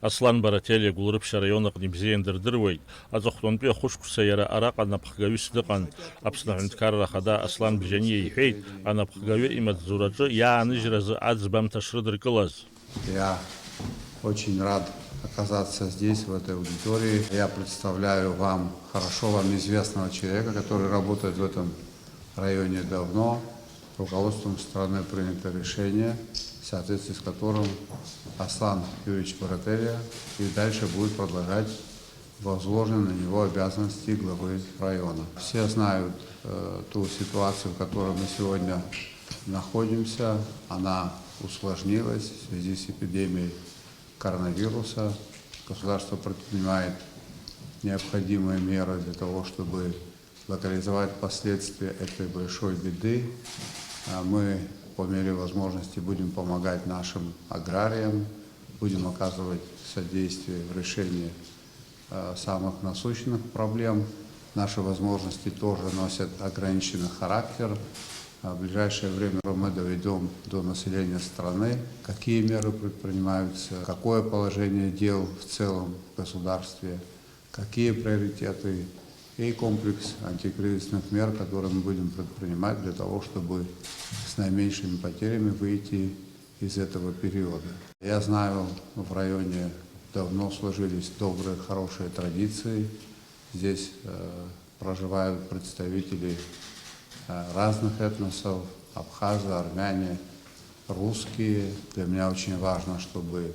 Аслан Барателиа Гулрыԥшьа раионаҟны ибзиан дырдыруеит. Аҵыхәтәантәи ахәышықәса иара араҟа напхгаҩыс дыҟан. Аԥсны Аҳәынҭқарра Ахада Аслан Бжьаниа иҳәеит, анапхгаҩы имаҵзураҿы иааныжьразы аӡбамҭа шрыдыркылаз. Я очень рад оказаться здесь, в этой аудитории. Я представляю вам хорошо вам известного человека, который работает в этом районе давно. Руководством страны принято решение, в соответствии с которым Аслан Юрьевич Барателиа и дальше будет продолжать возложенные на него обязанности главы района. Все знают ту ситуацию, в которой мы сегодня находимся. Она усложнилась в связи с эпидемией коронавируса. Государство предпринимает необходимые меры для того, чтобы локализовать последствия этой большой беды. Мы по мере возможности будем помогать нашим аграриям, будем оказывать содействие в решении самых насущных проблем. Наши возможности тоже носят ограниченный характер. В ближайшее время мы доведем до населения страны, какие меры предпринимаются, какое положение дел в целом в государстве, какие приоритеты и комплекс антикризисных мер, которые мы будем предпринимать для того, чтобы с наименьшими потерями выйти из этого периода. Я знаю, в районе давно сложились добрые, хорошие традиции. Здесь проживают представители разных этносов, абхазы, армяне, русские. Для меня очень важно, чтобы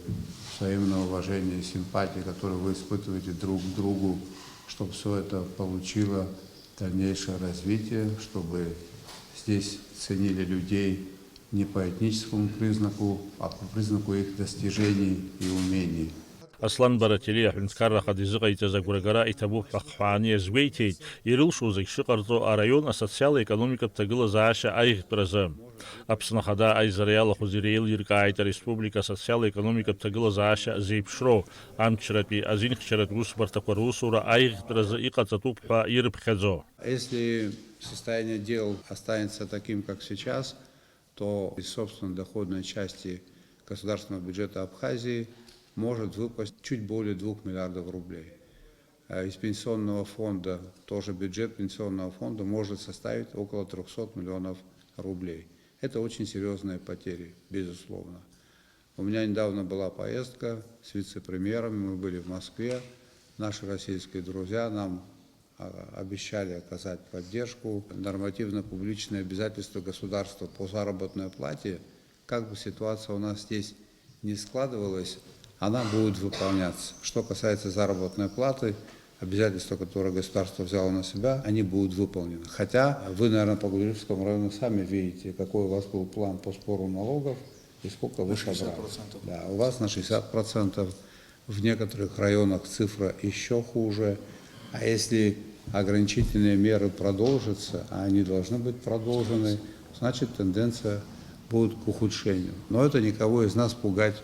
взаимное уважение и симпатии, которые вы испытываете друг к другу, чтобы все это получило дальнейшее развитие, чтобы здесь ценили людей не по этническому признаку, а по признаку их достижений и умений. Аслан Барателиа Аҳәынҭқарра Ахада изыҟаиҵаз агәрагара иҭабуп ҳәа Хҳәаани азгәеиҭеит, ирылшо зегь шыҟарҵо араион асоциал-економикатә ҭагылазаашьа аиӷьтәразы. Аԥсны Ахада аизара иалахәыз иреилиркааит ареспублика асоциал-економикатә ҭагылазаашьа зеиԥшроу амчратәи азинхьчаратә усбарҭақәа русура аиӷьтәразы иҟаҵатәуп ҳәа ирыԥхьаӡо. Если состояние дел останется таким, как сейчас, то из собственной доходной части государственного бюджета Абхазии может выпасть чуть более 2 миллиардов рублей. Из пенсионного фонда, тоже бюджет пенсионного фонда может составить около 300 миллионов рублей. Это очень серьезные потери, безусловно. У меня недавно была поездка с вице-премьером, мы были в Москве. Наши российские друзья нам обещали оказать поддержку. Нормативно-публичные обязательства государства по заработной плате, как бы ситуация у нас здесь не складывалась, она будет выполняться. Что касается заработной платы, обязательства, которые государство взяло на себя, они будут выполнены. Хотя вы, наверное, по Гулрыпскому району сами видите, какой у вас был план по сбору налогов и сколько вы собрали. Да, у вас на 60%, в некоторых районах цифра еще хуже. А если ограничительные меры продолжатся, а они должны быть продолжены, значит тенденция будет к ухудшению. Но это никого из нас пугать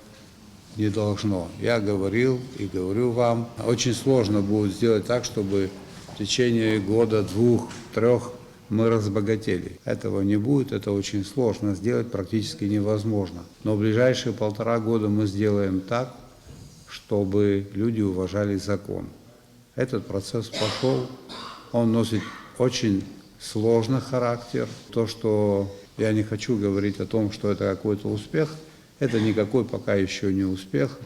не должно. Я говорил и говорю вам, очень сложно будет сделать так, чтобы в течение года, 2-3 мы разбогатели. Этого не будет, это очень сложно сделать, практически невозможно. Но в ближайшие 1,5 года мы сделаем так, чтобы люди уважали закон. Этот процесс пошел, он носит очень сложный характер. То, что я не хочу говорить о том, что это какой-то успех, это никакой пока еще не успех,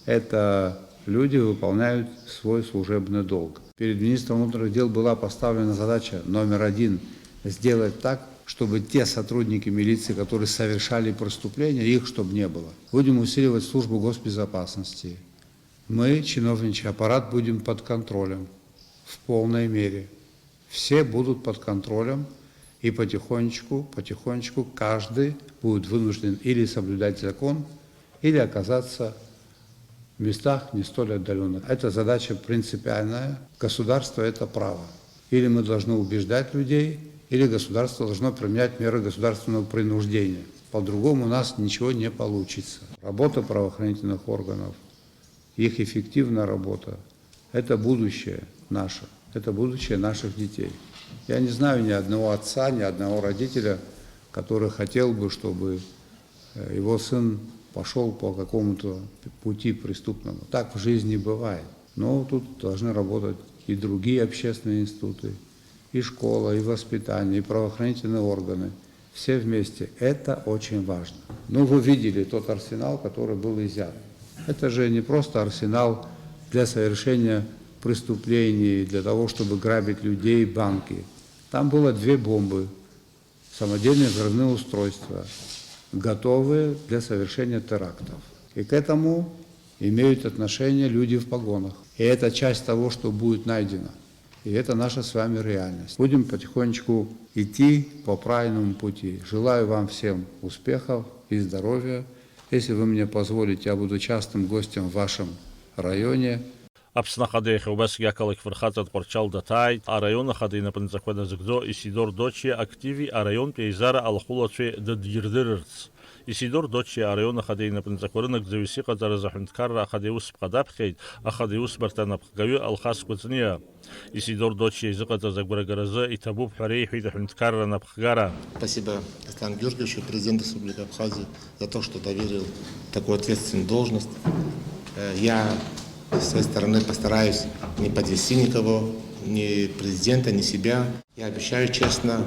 это люди выполняют свой служебный долг. Перед министром внутренних дел была поставлена задача номер 1 – сделать так, чтобы те сотрудники милиции, которые совершали преступления, их чтобы не было. Будем усиливать службу госбезопасности. Мы, чиновничий аппарат, будем под контролем в полной мере. Все будут под контролем. И потихонечку каждый будет вынужден или соблюдать закон, или оказаться в местах не столь отдаленных. Эта задача принципиальная. Государство – это право. Или мы должны убеждать людей, или государство должно применять меры государственного принуждения. По-другому у нас ничего не получится. Работа правоохранительных органов, их эффективная работа – это будущее наше, это будущее наших детей. Я не знаю ни одного отца, ни одного родителя, который хотел бы, чтобы его сын пошел по какому-то пути преступному. Так в жизни бывает. Но тут должны работать и другие общественные институты, и школа, и воспитание, и правоохранительные органы. Все вместе. Это очень важно. Ну, вы видели тот арсенал, который был изъят. Это же не просто арсенал для совершения преступлений, для того, чтобы грабить людей, банки. Там было 2 бомбы, самодельные взрывные устройства, готовые для совершения терактов. И к этому имеют отношение люди в погонах. И это часть того, что будет найдено. И это наша с вами реальность. Будем потихонечку идти по правильному пути. Желаю вам всем успехов и здоровья. Если вы мне позволите, я буду частым гостем в вашем районе. Аԥсны ахада иахьоубасгьы ақалақь фырхаҵатә Ҟәарчал даҭааит, араион ахада инапынҵақәа назыгӡо Исидор Дочиа активи араионтә еизара алахәылацәеи дыдирдырырц. Исидор Дочиа араион ахада инапынҵақәа рынагӡаҩыс иҟаҵараз аҳәынҭқарра ахада иусԥҟа даԥхьеит, ахада иусбарҭа анапхгаҩы Алхас Кәыҵниа. Исидор Дочиа изыҟаҵаз агәрагаразы иҭабуп ҳәа реиҳәеит аҳәынҭқарра напхгара. Спасибо Аслану Георгиевичу, президенту Республики Абхазии, за то, что доверил такую ответственную должность. Я с своей стороны постараюсь не подвести никого, ни президента, ни себя. Я обещаю честно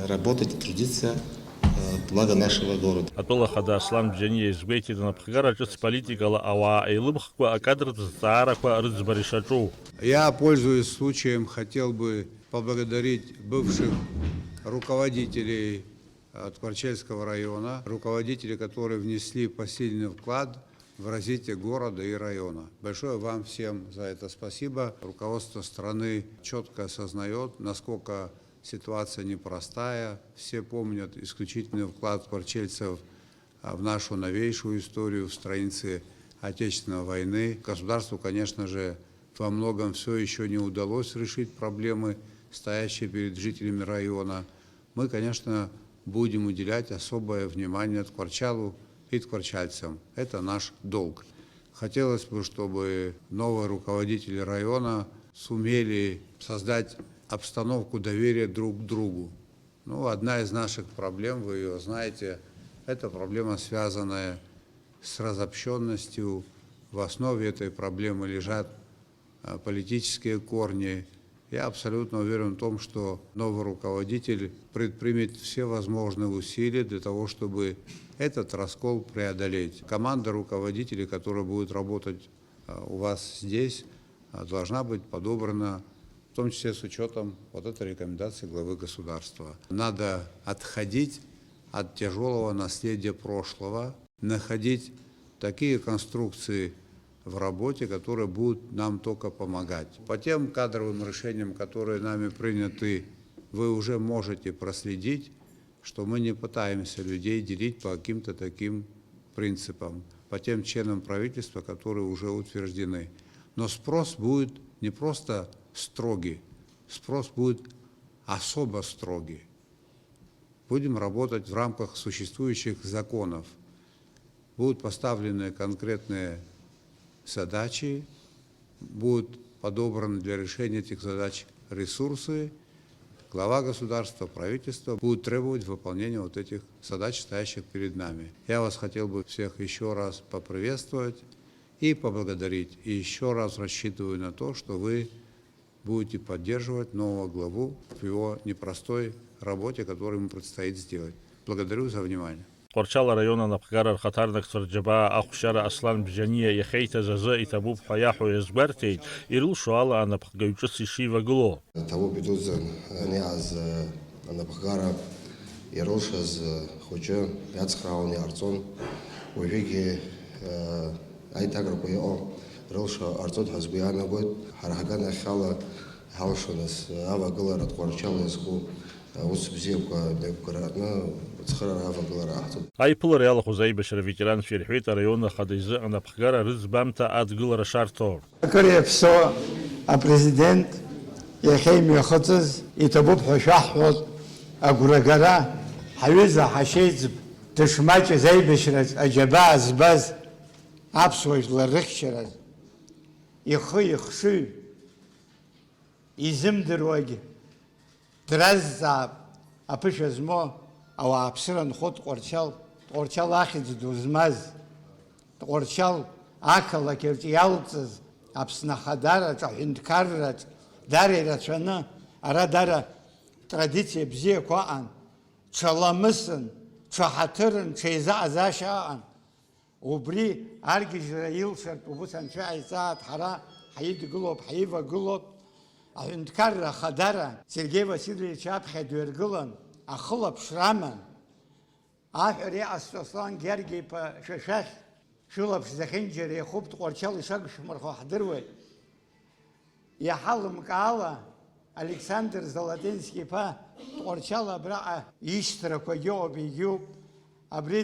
работать и трудиться в благо нашего города. Атәыла ахада Аслан Бџьаниа изгәеиҭеит анапхгара ҿыц политикала ауаа еилымхқәа акадртә зҵаарақәа рыӡбара ишаҿу. Я, пользуясь случаем, хотел бы поблагодарить бывших руководителей Ткварчельского района, руководителей, которые внесли посильный вклад в развитие города и района. Большое вам всем за это спасибо. Руководство страны четко осознает, насколько ситуация непростая. Все помнят исключительный вклад ткварчельцев в нашу новейшую историю, в страницы Отечественной войны. Государству, конечно же, во многом все еще не удалось решить проблемы, стоящие перед жителями района. Мы, конечно, будем уделять особое внимание Ткварчалу и ткварчальцам. Это наш долг. Хотелось бы, чтобы новые руководители района сумели создать обстановку доверия друг к другу. Ну, одна из наших проблем, вы ее знаете, это проблема, связанная с разобщенностью. В основе этой проблемы лежат политические корни. Я абсолютно уверен в том, что новый руководитель предпримет все возможные усилия для того, чтобы этот раскол преодолеть. Команда руководителей, которая будет работать у вас здесь, должна быть подобрана, в том числе с учетом вот этой рекомендации главы государства. Надо отходить от тяжелого наследия прошлого, находить такие конструкции в работе, которые будут нам только помогать. По тем кадровым решениям, которые нами приняты, вы уже можете проследить, что мы не пытаемся людей делить по каким-то таким принципам, по тем членам правительства, которые уже утверждены. Но спрос будет не просто строгий, спрос будет особо строгий. Будем работать в рамках существующих законов. Будут поставлены конкретные задачи, будут подобраны для решения этих задач ресурсы. Глава государства, правительства будут требовать выполнения вот этих задач, стоящих перед нами. Я вас хотел бы всех еще раз поприветствовать и поблагодарить. И еще раз рассчитываю на то, что вы будете поддерживать нового главу в его непростой работе, которую ему предстоит сделать. Благодарю за внимание. Ҟәарчал араион анапхгара рхаҭарнакцәа рџьабаа ахәшьара Аслан Бџьаниа иахьеиҭаз азы иҭабуп ҳәа иаҳәо иазгәарҭеит, ирылшо ала анапхгаҩ ҿыц ишивагыло. Иҭабуп идуӡӡан аниааз анапхгара ирылшаз хәыҷы иацхраауан иаарҵон, уажәыгьы аиҭакрақәа иҟоу рылша ҟарҵоит ҳәа сгәы иаанагоит. Ҳара ҳаганахь ала ҳалшонас авагылара Ткварчал иазку ус бзиақәа меиқәгәаратны цхырара авагылара ҳаҳҭоит. Аиԥылара иалахәыз аибашьра ветеранцәа ирҳәеит араион ахада изы анапхгара рыӡбамҭа адгылара шарҭо. Акыр иаԥсо апрезидент иахьа имҩахыҵыз иҭабуп ҳәа шәаҳҳәоз агәрагара ҳаҩыза ҳашьеиҵб дышмаҷыз аибашьраз аџьабаа збаз аԥсуа жәлар рыхьчараз ихы ихшыҩ изымдыруагь дразҵаап аԥышәа змоу ауааԥсыра нхоит Ҟәарчал ахьӡ ду змаз Тҟәарчал ақалақь иалҵыз Аԥсны ахадараҿ, аҳәынҭқарраҿ дара ирацәаны, ара дара традициа бзиақәа аҟан, ҽаламысын, ҽаҳаҭырын, ҽеизаҟазаашьа аҟан. Убри аргьежьра илшартә убыс анцәа ҟаиҵааит, ҳара ҳаидгылоуп, ҳаивагылоуп. Аҳәынҭқарра ахадара Сергеи Васильевич аԥхьа дҩаргылан, ахылаԥшра аман. Аҳәара иҟасҵо Аслан Георги-иԥа Шәашәахь шәылаԥш зехьынџьара иахуп, Тҟәарчал ишагшәмырхо ҳдыруеит. Иаҳалымкаала Александр Золотински-иԥа Тҟәарчал абраҟа ишьҭрақәагьы ыҟоуп, егьиуп. Абри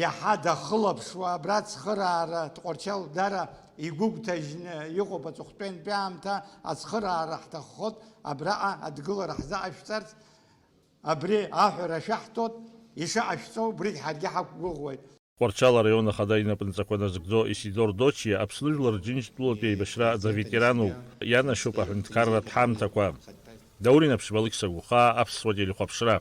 иаҳа дахылаԥшуа, абра ацхыраара Тҟәарчал дара игәыгәҭажьны иҟоуп аҵыхәтәантәи аамҭа, ацхыраара ҳҭаххот, абраҟа адгылара ҳзаҟашәҵарц, абри аҳәара шәаҳҭот, ишаҟашәҵоу убригь ҳаргьы ҳақәгәыӷуеит. Тҟәарчал араион ахада инапынҵақәа назыгӡо Исидор Дочиа Аԥсны Жәлар Џьынџьтәылатәи еибашьра адаветерануп, ианашьоуп аҳәынҭқарратә ҳамҭақәа. Даурин Аԥшьбалықь Сагәыхаа, Аԥсуа телехәаԥшра.